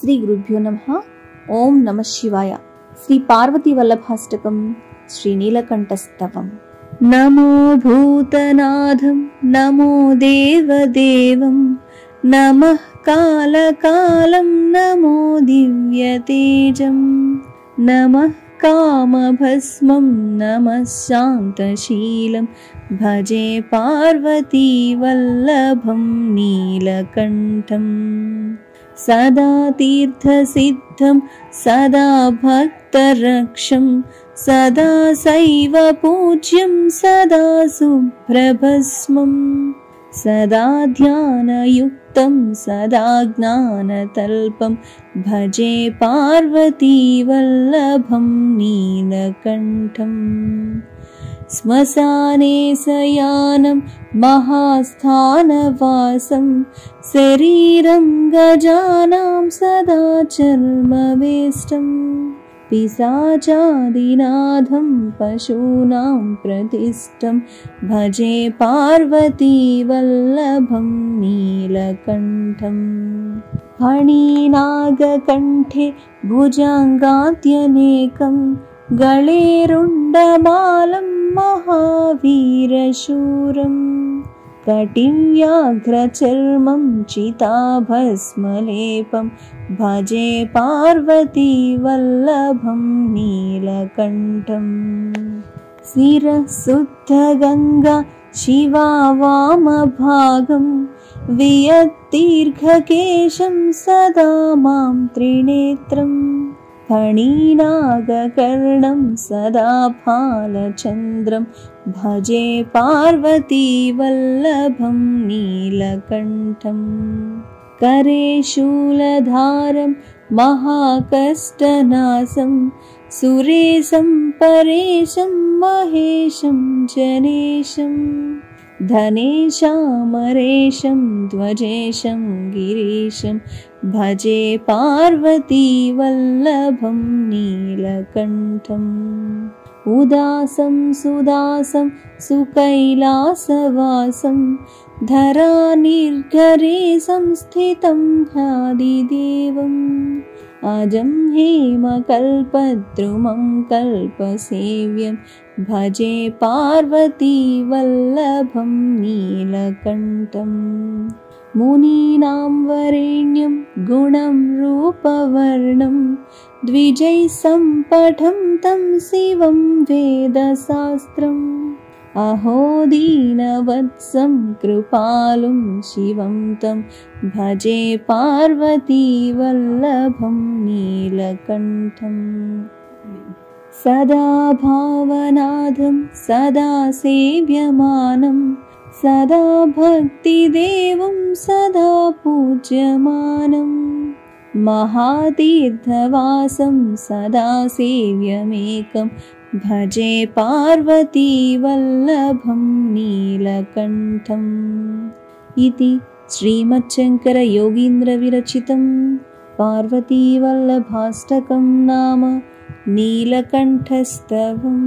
శ్రీ గురుభ్యో నమః. ఓం నమః శివాయ. శ్రీ పార్వతీ వల్లభాష్టకం శ్రీ నీలకంఠస్తవం. నమో భూతనాథం నమో దేవదేవం నమః కాలకాలం నమో దివ్యతేజం నమః కామభస్మం నమః శాంతశీలం భజే పార్వతీ వల్లభం నీలకంఠం. సదా తీర్థసిద్ధం సదా భక్తరక్షం సదా శైవ పూజ్యం సదా శుభ్రభస్మం సదా ధ్యానయుక్తం సదా జ్ఞానతల్పం భజే పార్వతీ వల్లభం నీలకంఠం. శ్మశానే శయానం మహాస్థానవాసం శరీరం గజానాం సదా చర్మవేష్టం పిశాచాదినాథం పశూనాం ప్రతిష్టం భజే పార్వతీ వల్లభం నీలకంఠం. ఫణీనాగకంఠే భుజంగాద్యనేకం గళేరుండమాలం మహావీరశూరం కటివ్యాఘ్రచర్మం చితాభస్మలేపం భజే పార్వతీ వల్లభం నీలకంఠం. శిరశుద్ధగంగా శివా వామభాగం వియద్దీర్ఘకేశం సదా మాం త్రినేత్రం ఫణీనాగకర్ణం సదా ఫాలచంద్రం భజే పార్వతీ వల్లభం నీలకంఠం. కరే శూలధారం మహాకష్టనాశం సురేశం పరేశం మహేశం జనేశం ధనేశామరేశం ధ్వజేశం గిరీశం భజే పార్వతీ వల్లభం నీలకంఠం. ఉదాసం సుదాసం సుకైలాసవాసం ధరానిర్ఘరేశం స్థితం ధ్యాదిదేవం అజం హేమకల్పద్రుమం కల్పసేవ్యం భజే పార్వతీ వల్లభం నీలకంఠం. మునీనాం వరేణ్యం గుణం రూపవర్ణం ద్విజైః సంపఠం తం శివం వేదశాస్త్రం అహో దీనవత్సం కృపాలుం శివం తం భజే పార్వతీ వల్లభం నీలకంఠం. సదా భావనాథం సదా సేవ్యమానం సదా భక్తిదేవం సదా పూజ్యమానం మహాతీర్థవాసం సదా సేవ్యమేకం భజే పార్వతీ వల్లభం నీలకంఠం. ఇది శ్రీమచ్చంకర యోగీంద్ర విరచితం పార్వతీ వల్లభాష్టకం నామ నీలకంఠస్తవం.